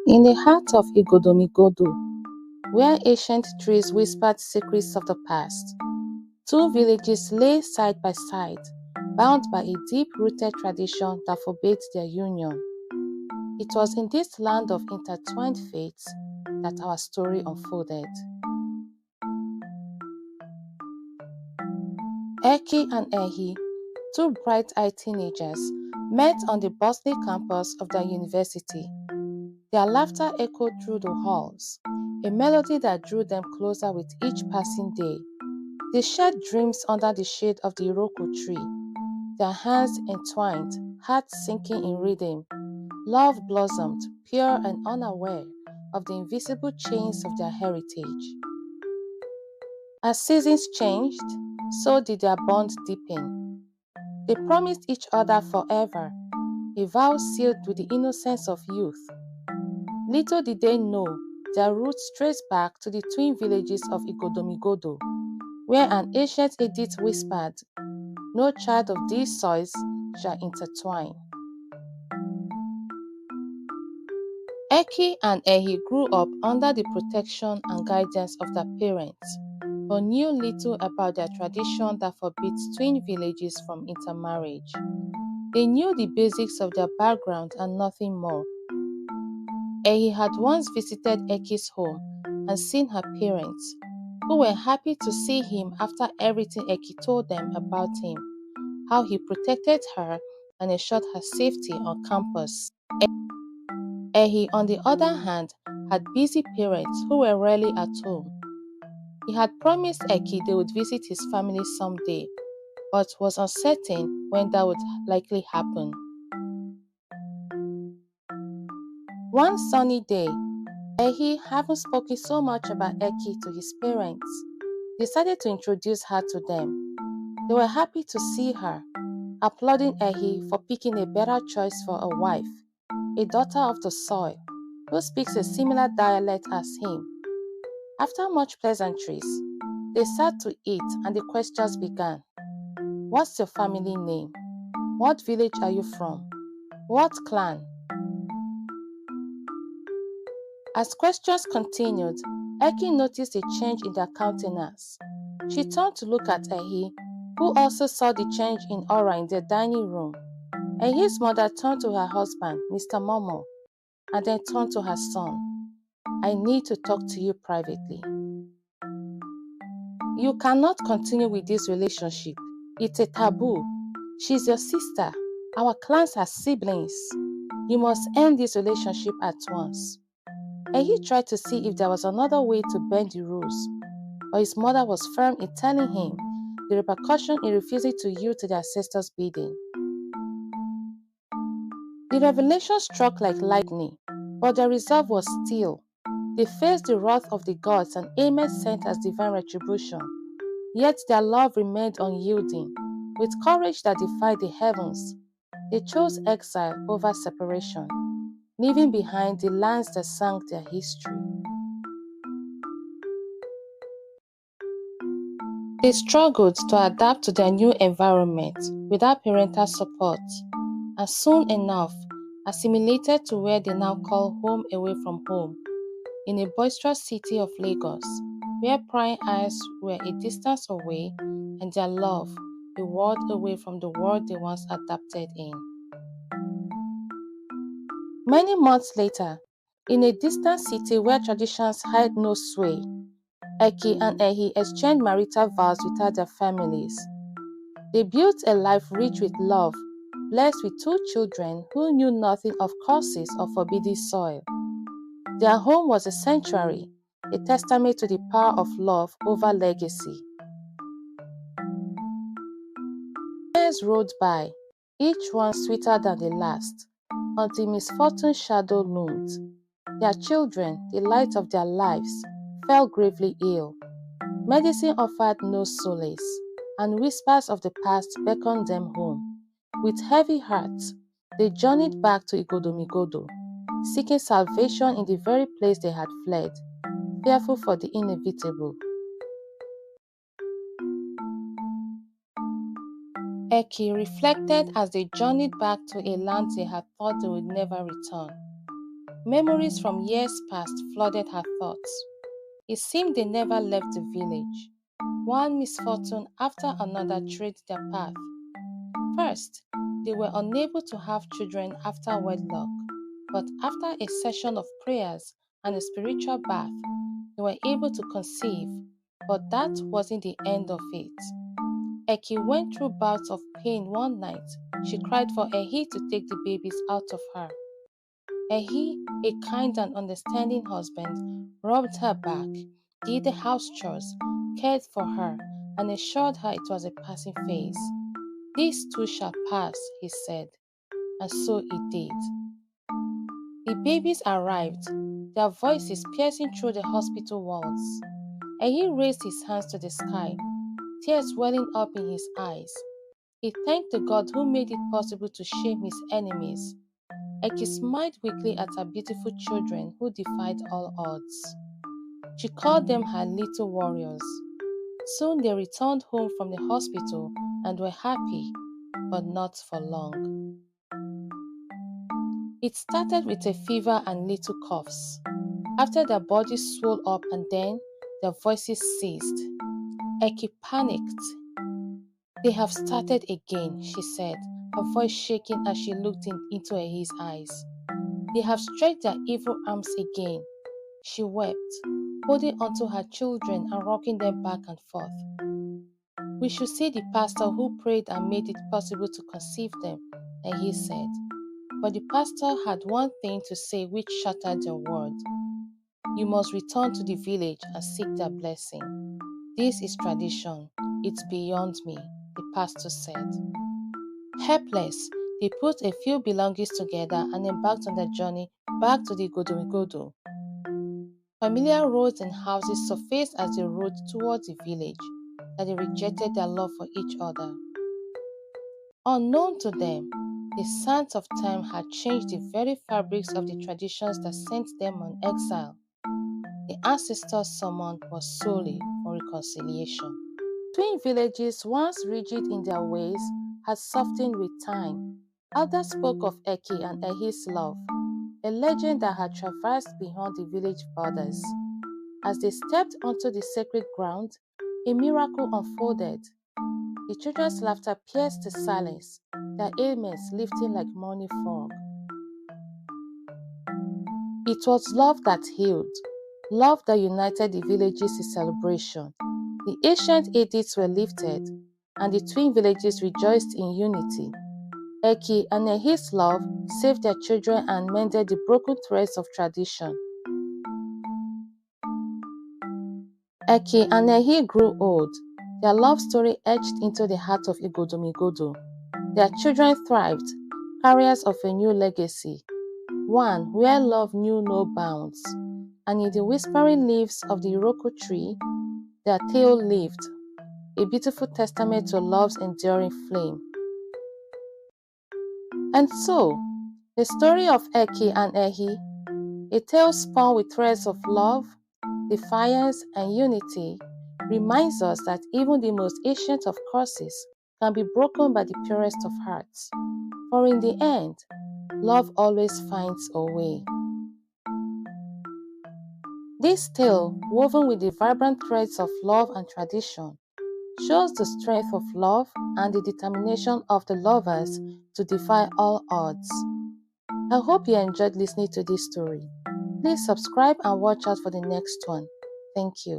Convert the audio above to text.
In the heart of Igodomigodo, where ancient trees whispered secrets of the past, two villages lay side by side, bound by a deep-rooted tradition that forbade their union. It was in this land of intertwined fates that our story unfolded. Eki and Ehi, two bright-eyed teenagers, met on the bustling campus of their university. Their laughter echoed through the halls, a melody that drew them closer with each passing day. They shared dreams under the shade of the Iroko tree, their hands entwined, hearts sinking in rhythm. Love blossomed, pure and unaware of the invisible chains of their heritage. As seasons changed, so did their bond deepen. They promised each other forever, a vow sealed with the innocence of youth. Little did they know, their roots traced back to the twin villages of Igodomigodo, where an ancient edict whispered, "No child of these soils shall intertwine." Eki and Ehi grew up under the protection and guidance of their parents, but knew little about their tradition that forbids twin villages from intermarriage. They knew the basics of their background and nothing more. Ehi had once visited Eki's home and seen her parents, who were happy to see him after everything Eki told them about him, how he protected her and ensured her safety on campus. Ehi, on the other hand, had busy parents who were rarely at home. He had promised Eki they would visit his family someday, but was uncertain when that would likely happen. One sunny day, Ehi, having spoken so much about Eki to his parents, decided to introduce her to them. They were happy to see her, applauding Ehi for picking a better choice for a wife, a daughter of the soil, who speaks a similar dialect as him. After much pleasantries, they sat to eat and the questions began. What's your family name? What village are you from? What clan? As questions continued, Eki noticed a change in their countenance. She turned to look at Ehi, who also saw the change in aura in the dining room. Ehi's mother turned to her husband, Mr. Momo, and then turned to her son. I need to talk to you privately. You cannot continue with this relationship. It's a taboo. She's your sister. Our clans are siblings. You must end this relationship at once. Ehi tried to see if there was another way to bend the rules, but his mother was firm in telling him the repercussion in refusing to yield to their sister's bidding. The revelation struck like lightning, but their resolve was steel. They faced the wrath of the gods and Ahmed sent as divine retribution. Yet their love remained unyielding. With courage that defied the heavens, they chose exile over separation, leaving behind the lands that sang their history. They struggled to adapt to their new environment without parental support, and soon enough assimilated to where they now call home away from home, in a boisterous city of Lagos, where prying eyes were a distance away and their love a world away from the world they once adapted in. Many months later, in a distant city where traditions had no sway, Eki and Ehi exchanged marital vows without their families. They built a life rich with love, blessed with two children who knew nothing of curses or forbidden soil. Their home was a sanctuary, a testament to the power of love over legacy. Years rolled by, each one sweeter than the last, until misfortune's shadow loomed. Their children, the light of their lives, fell gravely ill. Medicine offered no solace, and whispers of the past beckoned them home. With heavy hearts, they journeyed back to Igodomigodo, seeking salvation in the very place they had fled, fearful for the inevitable. Eki reflected as they journeyed back to a land they had thought they would never return. Memories from years past flooded her thoughts. It seemed they never left the village. One misfortune after another tread their path. First, they were unable to have children after wedlock, but after a session of prayers and a spiritual bath, they were able to conceive. But that wasn't the end of it. Eki went through bouts of pain one night. She cried for Ehi to take the babies out of her. Ehi, a kind and understanding husband, rubbed her back, did the house chores, cared for her, and assured her it was a passing phase. This too shall pass, he said, and so it did. The babies arrived, their voices piercing through the hospital walls. Ehi raised his hands to the sky, tears welling up in his eyes. He thanked the God who made it possible to shame his enemies. Eki smiled weakly at her beautiful children who defied all odds. She called them her little warriors. Soon they returned home from the hospital and were happy, but not for long. It started with a fever and little coughs. After their bodies swelled up and then their voices ceased. Eki panicked. "They have started again," she said, her voice shaking as she looked into Ehi's eyes. "They have stretched their evil arms again." She wept, holding onto her children and rocking them back and forth. "We should see the pastor who prayed and made it possible to conceive them," Ehi said. But the pastor had one thing to say which shattered their world. "You must return to the village and seek their blessing. This is tradition. It's beyond me," the pastor said. Helpless, they put a few belongings together and embarked on their journey back to the Igodomigodo. Familiar roads and houses surfaced as they rode towards the village, that they rejected their love for each other. Unknown to them, the sands of time had changed the very fabrics of the traditions that sent them on exile. The ancestors' summon was solely for reconciliation. Twin villages, once rigid in their ways, had softened with time. Others spoke of Eki and Ehi's love, a legend that had traversed beyond the village borders. As they stepped onto the sacred ground, a miracle unfolded. The children's laughter pierced the silence, their ailments lifting like morning fog. It was love that healed, love that united the villages in celebration. The ancient edicts were lifted, and the twin villages rejoiced in unity. Eki and Ehi's love saved their children and mended the broken threads of tradition. Eki and Ehi grew old, their love story etched into the heart of Igodomigodo. Their children thrived, carriers of a new legacy, one where love knew no bounds. And in the whispering leaves of the Iroko tree, their tale lived, a beautiful testament to love's enduring flame. And so, the story of Eki and Ehi, a tale spun with threads of love, defiance, and unity, reminds us that even the most ancient of curses can be broken by the purest of hearts. For in the end, love always finds a way. This tale, woven with the vibrant threads of love and tradition, shows the strength of love and the determination of the lovers to defy all odds. I hope you enjoyed listening to this story. Please subscribe and watch out for the next one. Thank you.